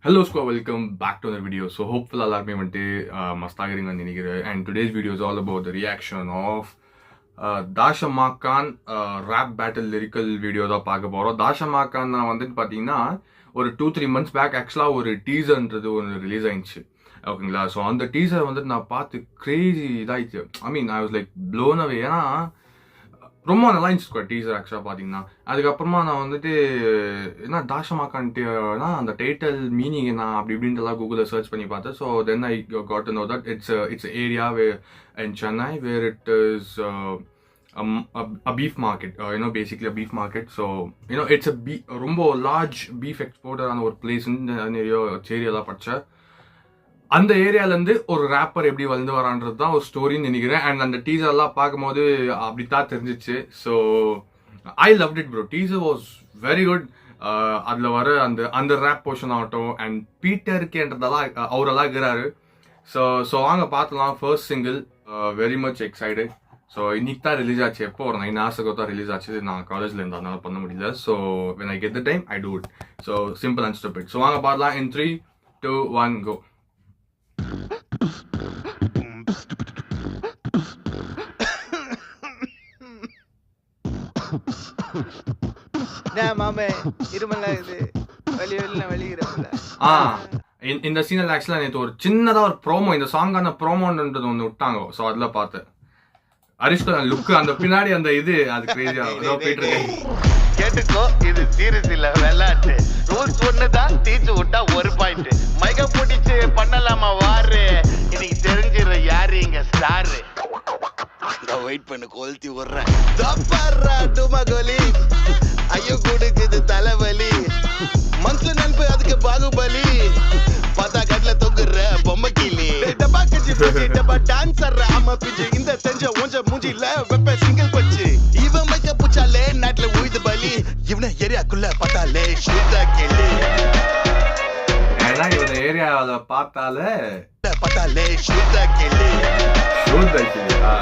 Hello squad, welcome back to another video. So hopefully எல்லாருமே வந்துட்டு மஸ்தாகிறீங்கன்னு நினைக்கிறேன். And today's video is all about the reaction of Dashamakan rap battle lyrical video தான் பார்க்க போகிறோம். தாஷமா கான் நான் வந்துட்டு பார்த்தீங்கன்னா ஒரு 2-3 months பேக் ஆக்சுவலாக ஒரு டீசர்ன்றது ஒன்று ரிலீஸ் ஆயிடுச்சு, ஓகேங்களா. ஸோ அந்த டீசர் வந்துட்டு நான் பார்த்து கிரேசி இதாகிடுச்சு. I was like blown away. ஏன்னா ரொம்ப நல்லா இருந்துச்சு டீசர் ஆக்சுவலாக பார்த்தீங்கன்னா. அதுக்கப்புறமா நான் வந்துட்டு என்ன தாஷமாக்கான்ட்டுனா அந்த டைட்டில் மீனிங் என்ன அப்படி இப்படின்ட்டுலாம் கூகுளில் சர்ச் பண்ணி பார்த்தேன். So then I got to know that it's area in Chennai where it is a beef market, basically a beef market. So it's a ரொம்ப large beef exporter ஆன ஒரு பிளேஸ் ஏரியாலாம் படித்தேன். அந்த ஏரியாலேருந்து ஒரு ரேப்பர் எப்படி வந்து வரான்றது தான் ஒரு ஸ்டோரின்னு நினைக்கிறேன். அண்ட் அந்த டீசர்லாம் பார்க்கும்போது அப்படித்தான் தெரிஞ்சிச்சு. So I loved it bro. Teaser was very good. அதில் வர அந்த ரேப் போர்ஷன் ஆகட்டும் அண்ட் பீட்டருக்குன்றதெல்லாம் அவரெல்லாம் இருக்கிறாரு. ஸோ வாங்க பார்த்துலாம். First single very much excited. So இன்னைக்கு தான் ரிலீஸ் ஆச்சு. எப்போ ஒரு 9 hours தான் ரிலீஸ் ஆச்சு. நான் காலேஜில் இருந்து அதனால பண்ண முடியல. So when I get the time I do it. So simple and stupid. So வாங்க பார்க்கலாம். in 3, 2, 1 go. இந்த சீனல் ஆக்சுவலா நேற்று ஒரு சின்னதா ஒரு ப்ரோமோ, இந்த சாங்கான ப்ரோமோன்றது ஒன்று விட்டாங்க. ஸோ அதுல பார்த்தேன் அரிஷ்கா லுக்கு அந்த பின்னாடி அந்த இது அது கிரேசியா போயிட்டு இருக்கேன். கேட்டுக்கோ, இது சீரியஸ் இல்ல விளையாட்டு. ரூல்ஸ் ஒண்ணுதான், தீச்சு விட்டா ஒரு பாயிண்ட். மைக பிடிச்சு பண்ணலாமா வாரு, இன்னைக்கு தெரிஞ்சிரு யாரு இங்க ஸ்டாரு. வெயிட் பண்ணு, கொளுத்தி விடுறேன். டுமகோலி ஐயோ குடிக்குது தலைவலி. மனசுல நண்பு அதுக்கு பாகுபலி. பார்த்தா கட்ல தொங்குற பொம்மை கிளி. டப்பா டான்சர் ஆமா பிஞ்சு. இந்த செஞ்ச ஒஞ்ச மூஞ்சில வெப்ப சிங்கிள் பச்சு. இவன் மைக்க புச்சாலே நாட்டுல உயிது பலி. இவனை ஏரியாக்குள்ள பார்த்தாலே ஷூட்டா கிளி. ஏன்னா இவன் ஏரியாவில பார்த்தாலே ஷூட்டா கிளி. ஷூட்டா கிளியா?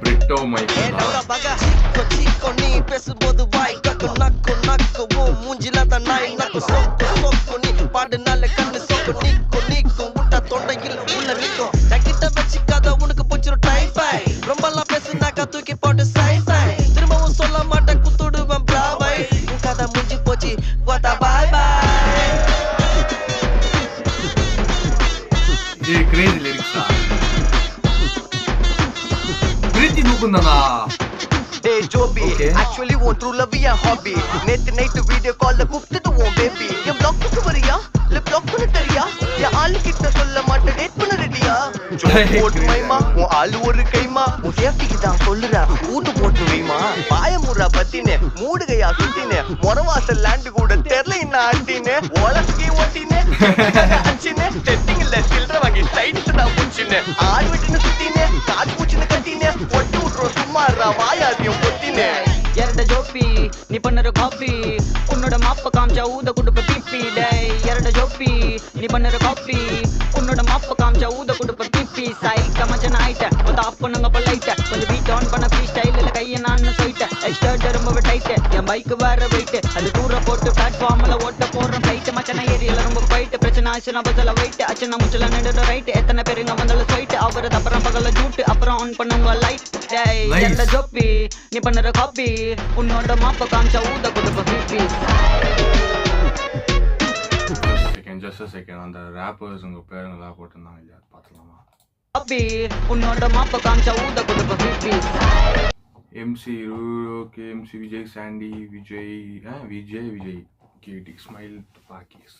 பிரிட்டோ மைக்கேல் நீ பேசும்போது வாய் கக்கு நக்கு நக்கு மூஞ்சில தான் நாய் நக்கு சொக்கு சொக்கு. நீ பாடுனால கண்ணு சொக்கு நீக்கும் நீக்கும் விட்டா தொண்டையில் உள்ள நிற்கும். ஜக்கிட்ட வச்சுக்காத உனக்கு பிடிச்சிரும் டைஃபை. ரொம்பலாம் பேசுனாக்கா தூக்கி போட்டு சைஃபை. திரும்பவும் சொல்ல மாட்டேன் குத்துடுவேன் பிராவை. உன் கதை முடிஞ்சு போச்சு போட்டா பாய் பாய். இது கிரேசி லிரிக்ஸா? பிரீத்தி நூக்குந்தானா? Hey Joby, actually want true love ya hobby. Net night video call la கூப்பிட்டு உன் baby. என் block வரியா இல்ல block பண்ண தெரியா? என் ஆளு கிட்ட சொல்ல மாட்டேன் டேட் பண்ண ரெடியா? போட்டு மைமா உன் ஆளு ஒரு கைமா. உன் சேஃப்டிக்கு தான் சொல்லுறா ஊட்டு போட்டு வைமா. பாயமுறா பத்தினே மூடுகையா சுத்தினே. மொரவாசல் லேண்ட் கூட தெரியல என்ன ஆட்டினே. ஓலஸ்கி ஓட்டினே அஞ்சினே. செட்டிங்ல சில்ற வாங்கி சைட்ஸ் தான் புடிச்சினே. ஆள் விட்டுன்னு சுத்தினே காது பூச்சின்னு கட்டினே. ஒட்டு விட்டுறோம் சும்மாறா வாயாதியும் பொத்தினே. ಎರಡ ಜೋಪಿ ನೀ ಪನ್ನರ ಕಾಫಿ ಉನ್ನೋಡ ಮಾಪ ಕಾಂಚ ಊದ ಕುಡುಪ ಪಿಪ್ಪಿ ಡೈ. ಎರಡ ಜೋಪಿ ನೀ ಪನ್ನರ ಕಾಫಿ உன்னோட மாப்ப காமிச்சா ஊத குடுப்ப பிபி சைட் மச்சன ஆயிட்ட வந்து அப்பனுங்க பொலைட்ட. கொஞ்சம் பீட் ஆன் பண்ண ஃப்ரீ ஸ்டைலில் கையை நான் சொல்லிட்டேன். எக்ஸ்டர்ட் ரொம்ப டைட்டு. என் பைக்கு வேற வெயிட்டு. அது தூர போட்டு பிளாட்ஃபார்மில் ஓட்ட போடுற ஃப்ளைட்டு. மச்சன ஏரியால ரொம்ப ஃபைட்டு. பிரச்சனை ஆச்சுன்னா பதில வெயிட்டு. அச்சனை முச்சல நின்று ரைட்டு. எத்தனை பேருங்க வந்தாலும் சொல்லிட்டு அவரது அப்புறம் பகல ஜூட்டு. அப்புறம் ஆன் பண்ணுங்க லைட். ಎರಡ ಜೋಪಿ ನೀ ಪನ್ನರ ಕಾಪಿ ಉನ್ನೋಡ ಮಾಪ ಕಾಂಚ ಊದ ಕುಡುಪ ಪಿಪಿ. just a second. அந்த rappers உங்க பேருங்களா போட்டுருந்தாங்க இல்லையா பார்த்துலாமா? காப்பி உன்னோட மாப்ப காமிச்ச ஊத குடுப்ப பிபி. MC okay, MC Vijay, Sandy Vijay கேடி ஸ்மைல் பாக்கிஸ்.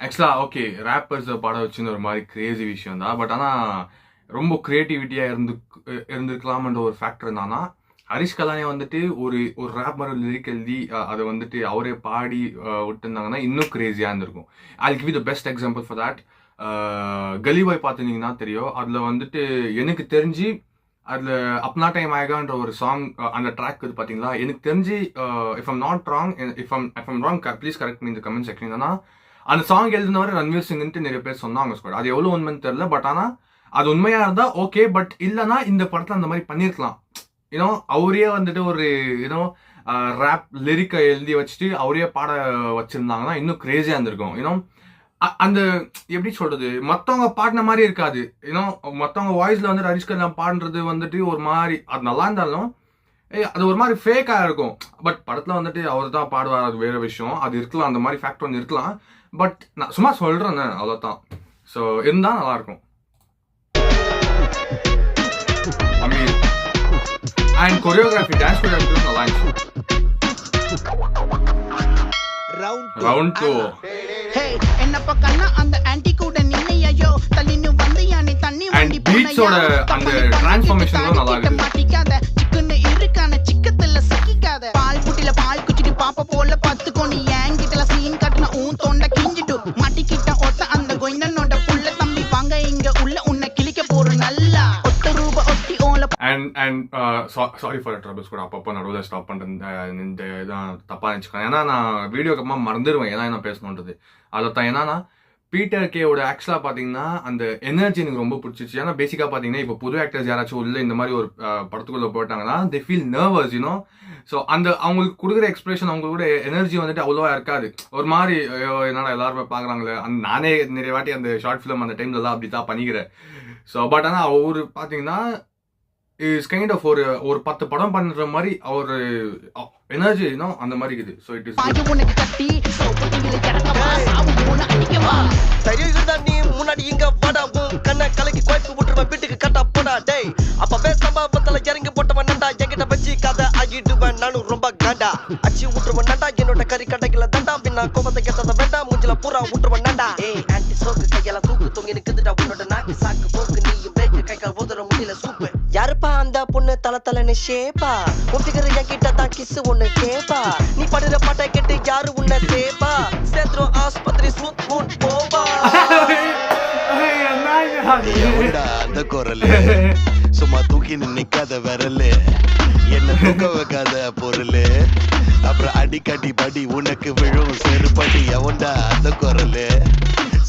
ஆக்சுவலா ஓகே, ரேப்பர்ஸ் படம் வச்சுன்னு ஒரு மாதிரி கிரேசி விஷயம் தான். பட் ஆனால் ரொம்ப க்ரியேட்டிவிட்டியாக இருந்திருக்கலாம்ன்ற ஒரு ஃபேக்டர் என்னன்னா, ஹரிஷ் கலானே வந்துட்டு ஒரு ரேப் மாதிரி லிரிக் எழுதி அதை வந்துட்டு அவரே பாடி விட்டுருந்தாங்கன்னா இன்னும் கிரேசியாக இருந்திருக்கும். I give the best example for that. கலி பாய் பார்த்துருந்தீங்கன்னா தெரியும். அதில் வந்துட்டு எனக்கு தெரிஞ்சு அதில் அப்னா டைம் ஆயகான்ற ஒரு சாங், அந்த ட்ராக் இது பார்த்தீங்களா, எனக்கு தெரிஞ்சு if I'm not wrong, if I'm wrong please correct me இந்த கமெண்ட் செக்ஷன். என்னன்னா அந்த சாங் எழுதினவர் ரன்வீர் சிங்ன்ட்டு நிறைய பேர் சொன்னாங்க ஸ்குவாட். அது எவ்வளோ உண்மைன்னு தெரியல. பட் ஆனால் அது உண்மையாக இருந்தால் ஓகே. பட் இல்லைனா இந்த படத்தில் அந்த மாதிரி பண்ணியிருக்கலாம். யூனோ அவரே வந்துட்டு ஒரு யூனோ ரேப் லிரிக்கை எழுதி வச்சுட்டு அவரே பாட வச்சிருந்தாங்கன்னா இன்னும் கிரேசியா இருந்திருக்கும். யூனோ அந்த எப்படி சொல்றது, மற்றவங்க பாடின மாதிரி இருக்காது. யூனோ மற்றவங்க வாய்ஸ்ல வந்துட்டு ஹரிஷ்கர் பாடுறது வந்துட்டு ஒரு மாதிரி அது நல்லா இருந்தாலும் அது ஒரு மாதிரி ஃபேக்காக இருக்கும். பட் படத்தில் வந்துட்டு அவர் தான் பாடுவார், அது வேற விஷயம். அது இருக்கலாம், அந்த மாதிரி ஃபேக்டர் வந்து இருக்கலாம். பட் நான் சும்மா சொல்றேன், அவ்வளோதான். ஸோ இருந்தால் நல்லா இருக்கும். அண்ட் கொரியோகிராஃபி, டான்ஸ் கொரியோகிராஃபி நல்லா இருந்துச்சு. ரவுண்ட் 2 என்னப்பா கண்ணா அந்த ஆன்டி கூட நின்னையோ தள்ளின்னு வந்து யானே தண்ணி அண்ட் பீட்ஸோட அந்த டிரான்ஸ்ஃபார்மேஷன் நல்லா இருக்கு. மாட்டிக்காத சிக்கன் இருக்கான சிக்கத்துல சிக்கிக்காத பால் புட்டில பால் குச்சிட்டு பாப்பா போல பத்துக்கோ நீ ஏங்கிட்டல சீன் கட்டின ஊன் தொண்டை கிஞ்சிட்டு மாட்டிக்கிட்ட ஒத்த அந்த கொய்னனோட புள்ள தம்பி வாங்க இங்க உள்ள உன்னை கிழிக்க போற நல்லா ஒத்த ரூபா ஒட்டி ஓல. அண்ட் சாரி ஃபார் ட்ரபிள்ஸ் கூட அப்பப்போ நடுவில் ஸ்டாப் பண்ணுறது இந்த இதான் தப்பாக நினச்சிக்கோங்க. ஏன்னா நான் வீடியோக்கு அப்புறமா மறந்துடுவேன் ஏன்னா என்ன பேசணுன்றது. அதை தான் என்னன்னா பீட்டர் கேவோட ஆக்சுவலாக பார்த்தீங்கன்னா அந்த எனர்ஜி எனக்கு ரொம்ப பிடிச்சிச்சு. ஏன்னா பேசிக்காக பார்த்தீங்கன்னா இப்போ புது ஆக்டர்ஸ் யாராச்சும் உள்ள இந்த மாதிரி ஒரு படத்துக்குள்ளே போயிட்டாங்கன்னா they feel nervous you know. So அந்த அவங்களுக்கு கொடுக்குற எக்ஸ்பிரஷன் அவங்களோட எனர்ஜி வந்துட்டு அவ்வளோவா இருக்காது. ஒரு மாதிரி என்னடா எல்லாருமே பார்க்குறாங்களே, நானே நிறைய வாட்டி அந்த ஷார்ட் ஃபிலிம் அந்த டைம்லலாம் அப்படி தான் பண்ணிக்கிறேன். ஸோ பட் ஆனால் அவர் பார்த்தீங்கன்னா இஸ் கைண்ட் ஆஃப் ஒரு 10 படம் பண்ணுற மாதிரி அவர் எனர்ஜி அந்த மாதிரி இருக்குது. ஸோ இட் இஸ் உனக்கு கட்டி நீ முன்னாடி இங்க வாடா கண்ண கலக்கி குழப்பி விட்டுருவேன் வீட்டுக்கு கட்டா போடா டேய் அப்பவே சம்பவத்துல இறங்கி போட்டவன் நண்டா என்கிட்ட வச்சு கதை ஆகிடுவேன் நானும் ரொம்ப காண்டா அச்சு விட்டுருவன் நண்டா என்னோட கறி கடைகளை தண்டா பின்னா கோபத்தை கேட்டதை வேண்டாம் மூஞ்சில பூரா விட்டுருவன் நண்டா. ஏய் ஆன்டி சோக்கு கையெல்லாம் தூக்கு தொங்கி நிக்குதுடா உன்னோட நாக்கு சாக்கு போக்கு நீயும் பிரேக்கு கை கால் ஓதுற முடியல சூப்பு யாருப்பா அந்த பொண்ணு தலத்தலன்னு ஷேப்பா ஒட்டிக்கிற என்கிட்ட தான் கிஸ் ஒண்ணு கேப்பா நீ படுற பாட்டை கேட்டு யாரு உன்னை சேப்பா சேத்ரோ ஆஸ்பத்திரி சூட் போவா அந்த குரலு சும்மா தூக்கி நிக்காத விரலு என்ன தூக்க வைக்காத பொருளு அப்புறம் அடிக்கடி படி உனக்கு விழும் செருப்படி எவன்டா அந்த குரலு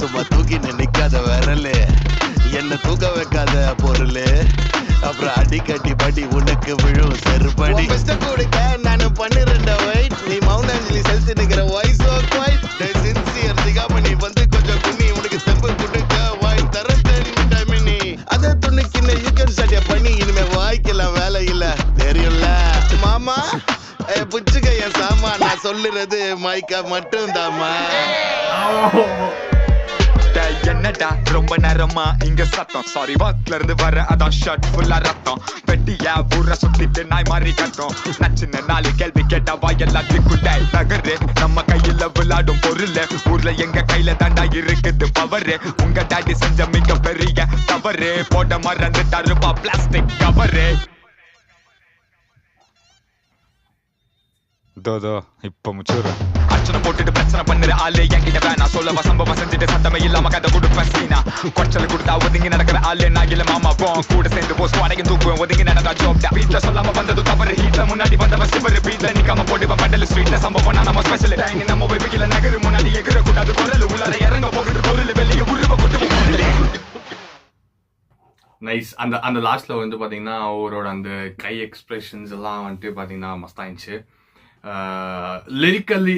சும்மா தூக்கி நிக்காத விரலு என்ன தூக்க வைக்காத பொருளு அப்புறம் அடிக்கடி படி உனக்கு விழும் செருப்படி கொடுக்க நான் 12 வயசு நீ மவுண்ட் ஆஞ்சலி செலுத்தி நிக்கிற வாய்ஸ் குவைட் சின்சியர் சிகாமணி வந்து கொஞ்சம் குண்ணி உனக்கு தெம்பு கொடுக்க வாய் தர தெரிவிட்டாமினி அதை துணிக்கின்னு யூகன் ஸ்டடியா பண்ணி இனிமே வாய்க்கெல்லாம் வேலை இல்ல தெரியும்ல மாமா புச்சுக்க என் சாமா நான் சொல்லுறது மைக்கா மட்டும் தாமா. என்னடா ரொம்ப நேரமா இங்க சத்தம் சாரி வாக்ல இருந்து வர அதான் ஷர்ட் ஃபுல்லா ரத்தம் வெட்டியா ஊர சுத்திட்டு நாய் மாதிரி கட்டும் நச்சுன்னு 4 கேள்வி கேட்டா வாயெல்லாத்துக்குள்ளே நகரு நம்ம கையில விளையாடும் பொருள் ஊர்ல எங்க கையில தாண்டா இருக்குது பவரு உங்க டாடி செஞ்ச மிக பெரிய தவறு போட மறந்துட்டாருப்பா பிளாஸ்டிக் கவரு. தோதோ இப்ப முச்சூரு அர்ச்சனை போட்டுட்டு பிரச்சனை பண்ணுற ஆளு என்கிட்ட வேணாம் சொல்ல சம்பவம் செஞ்சுட்டு சத்தமே இல்லாம கதை கொடுப்பேன் சீனா குறைச்சல் கொடுத்தா ஒதுங்கி நடக்கிற ஆளு நான் இல்ல மாமா போ கூட சேர்ந்து போஸ்ட் அடைக்கும் தூக்குவேன் ஒதுங்கி நடந்தா ஜோப் வீட்டுல சொல்லாம வந்தது தவறு ஹீட்ல முன்னாடி வந்தவ சிவரு வீட்டுல நிக்காம போடுவேன் பண்டல் ஸ்ட்ரீட்ல சம்பவம் நம்ம ஸ்பெஷல் டைம் நம்ம வெயில நகரு முன்னாடி எகிற கூடாது குரல் உள்ளார இறங்க போகிட்டு பொருள் வெளியே உருவ கொண்டு நைஸ். அந்த லாஸ்ட்ல வந்து பாத்தீங்கன்னா அவரோட அந்த கை எக்ஸ்பிரஷன்ஸ் எல்லாம் வந்துட்டு பாத்தீங்கன்னா மஸ்தாயிடுச்சு. லிரிக்கலி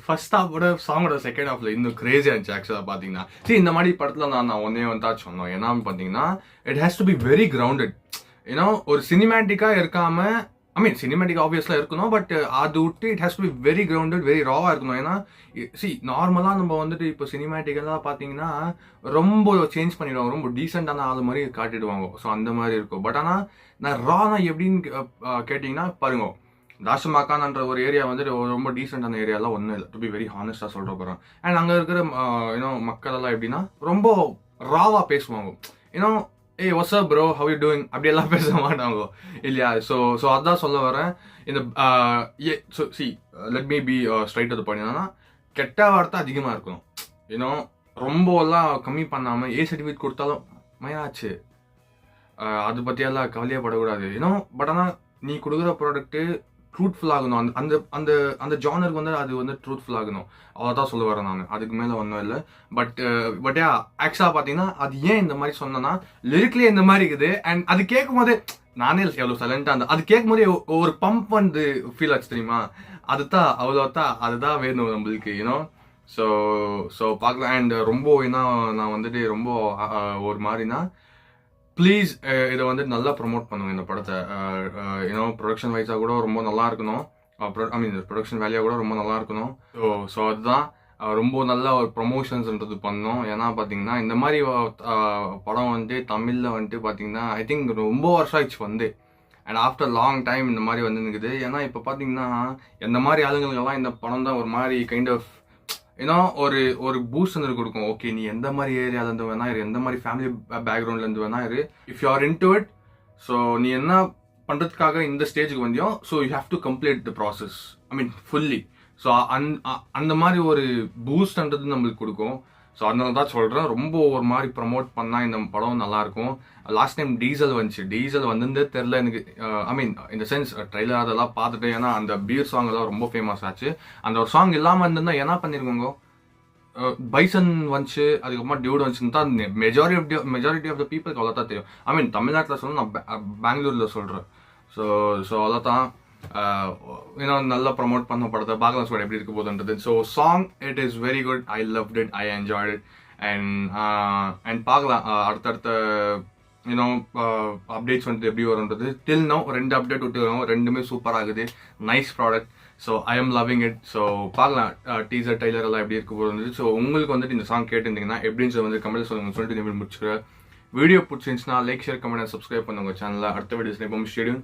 ஃபர்ஸ்ட் ஹாஃபோட சாங்கோட செகண்ட் ஹாஃப்ல இன்னும் கிரேசியாக இருந்துச்சு ஆக்சுவலாக பார்த்தீங்கன்னா. சரி இந்த மாதிரி படத்தில் நான் ஒன்னே வந்து சொன்னோம் ஏன்னா பார்த்தீங்கன்னா it has to be very grounded. ஏன்னா ஒரு சினிமேட்டிக்காக இருக்காம சினிமேட்டிக் ஆப்வியஸ்லாம் இருக்கணும், பட் அது விட்டு it has to be very grounded, very ராவாக இருக்கணும். ஏன்னா நார்மலாக நம்ம வந்துட்டு இப்போ சினிமேட்டிக்கெல்லாம் பார்த்தீங்கன்னா ரொம்ப சேஞ்ச் பண்ணிடுவாங்க, ரொம்ப டீசெண்டான ஆள் மாதிரி காட்டிடுவாங்க. ஸோ அந்த மாதிரி இருக்கும். பட் ஆனால் நான் ரானா எப்படின்னு கேட்டிங்கன்னா பாருங்க, தாஷமாக்கான்ன்ற ஒரு ஏரியா வந்துட்டு ரொம்ப டீசெண்டான ஏரியாலாம் ஒன்றும் இல்லை, டு பி வெரி ஹானஸ்டாக சொல்கிற போகிறோம். அண்ட் அங்கே இருக்கிற மக்கள் எல்லாம் எப்படின்னா ரொம்ப ராவாக பேசுவாங்க. ஏன்னா ஏய் what's up bro how you doing அப்படியெல்லாம் பேச மாட்டாங்க இல்லையா. ஸோ அதான் சொல்ல வரேன். இந்த லெட் மீ பி ஸ்ட்ரைட் அது பண்ணினா கெட்ட வார்த்தை அதிகமாக இருக்கணும். ஏன்னா ரொம்ப எல்லாம் கம்மி பண்ணாமல் சர்டிஃபிகேட் கொடுத்தாலும் மயாச்சு அது பற்றியெல்லாம் கவலையே படக்கூடாது. ஏன்னா பட் ஆனால் நீ கொடுக்குற ப்ராடக்ட்டு ட்ரூத்ஃபுல் ஆகணும். அந்த அந்த அந்த ஜானருக்கு வந்து அது வந்து ட்ரூத்ஃபுல் ஆகணும். அவ்வளோதான் சொல்ல வரேன் நான், அதுக்கு மேலே ஒன்றும் இல்லை. பட் ஆக்சுவலாக பார்த்தீங்கன்னா அது ஏன் இந்த மாதிரி சொன்னேன்னா லிரிக்லேயே இந்த மாதிரி இருக்குது. அண்ட் அது கேட்கும் போது நானே எவ்வளோ சைலண்டாக இருந்தேன். அது கேட்கும் போதே ஒரு பம்ப் வந்து ஃபீல் ஆச்சு தெரியுமா. அதுதான் வேணும் நம்மளுக்கு யூனோ. ஸோ பார்க்கலாம். அண்ட் ரொம்ப ஏன்னா நான் வந்துட்டு ரொம்ப ஒரு மாதிரினா ப்ளீஸ் இதை வந்து நல்லா ப்ரொமோட் பண்ணுங்க இந்த படத்தை. யூனோ ப்ரொடக்ஷன் வைஸாக கூட ரொம்ப நல்லா இருக்கணும். ப்ரொடக்ஷன் வேலையாக கூட ரொம்ப நல்லா இருக்கணும். ஸோ அதுதான் ரொம்ப நல்ல ஒரு ப்ரொமோஷன்ஸ்ன்றது பண்ணோம். ஏன்னா பார்த்தீங்கன்னா இந்த மாதிரி படம் வந்து தமிழில் வந்துட்டு பார்த்தீங்கன்னா ஐ திங்க் ரொம்ப வருஷம் ஆயிடுச்சு வந்து. அண்ட் ஆஃப்டர் லாங் டைம் இந்த மாதிரி வந்துருக்குது. ஏன்னா இப்போ பார்த்தீங்கன்னா எந்த மாதிரி ஆளுங்களுக்கெல்லாம் இந்த படம் தான் ஒரு மாதிரி கைண்ட் ஆஃப் ஏன்னா ஒரு பூஸ்ட் வந்து கொடுக்கும். ஓகே, நீ எந்த மாதிரி ஏரியாவிலேருந்து வேணா இரு, எந்த மாதிரி ஃபேமிலி பேக்ரவுண்ட்லேருந்து வேணா இரு, if you are into it, so நீ என்ன பண்ணுறதுக்காக இந்த ஸ்டேஜுக்கு வந்தியோ, so you have to complete the process fully. So அந்த மாதிரி ஒரு பூஸ்ட்ன்றது நம்மளுக்கு கொடுக்கும். ஸோ அதனால தான் சொல்கிறேன், ரொம்ப ஒரு மாதிரி ப்ரமோட் பண்ணால் இந்த படம் நல்லாயிருக்கும். லாஸ்ட் டைம் டீசல் வந்துச்சு. டீசல் வந்துருந்தே தெரில எனக்கு. இந்த சென்ஸ் ட்ரெய்லர் அதெல்லாம் பார்த்துட்டு, ஏன்னா அந்த பீர் சாங் எல்லாம் ரொம்ப ஃபேமஸ் ஆச்சு. அந்த ஒரு சாங் இல்லாமல் இருந்திருந்தா என்ன பண்ணியிருக்கோங்க. பைசன் வந்துச்சு, அதுக்கப்புறமா டியூட் வந்துச்சுன்னு தான் மெஜாரிட்டி ஆஃப் த பீப்புளுக்கு அவ்வளோ தான் தெரியும். தமிழ்நாட்டில் சொல்லணும், நான் பெங்களூரில் சொல்கிறேன். ஸோ அவ்வளோ தான். நல்லா ப்ரமோட் பண்ண படத்தை பார்க்கலாம் சார் எப்படி இருக்க போகுதுன்றது. So song it is very good. I loved it, I enjoyed it. And பார்க்கலாம் அடுத்தடுத்த அப்டேட்ஸ் வந்துட்டு எப்படி வரும்ன்றது. டில் நோ 2 அப்டேட் விட்டு வரும், 2மே சூப்பர் ஆகுது. Nice product. So I am loving it. So பார்க்கலாம் டீசர் ட்ரைலர் எல்லாம் எப்படி இருக்க போகுது. ஸோ உங்களுக்கு வந்துட்டு இந்த சாங் கேட்டுருந்தீங்கன்னா எப்படின்னு வந்து கமெண்ட் சொல்லிட்டு முடிச்சுக்கிறேன். வீடியோ பிடிச்சிருந்துச்சுன்னா லைக், ஷேர், கமெண்ட், சப்ஸ்கிரைப் பண்ணுங்க சேனலில். அடுத்த வீடியோஸ் எப்பவும் ஸ்டேடியம்.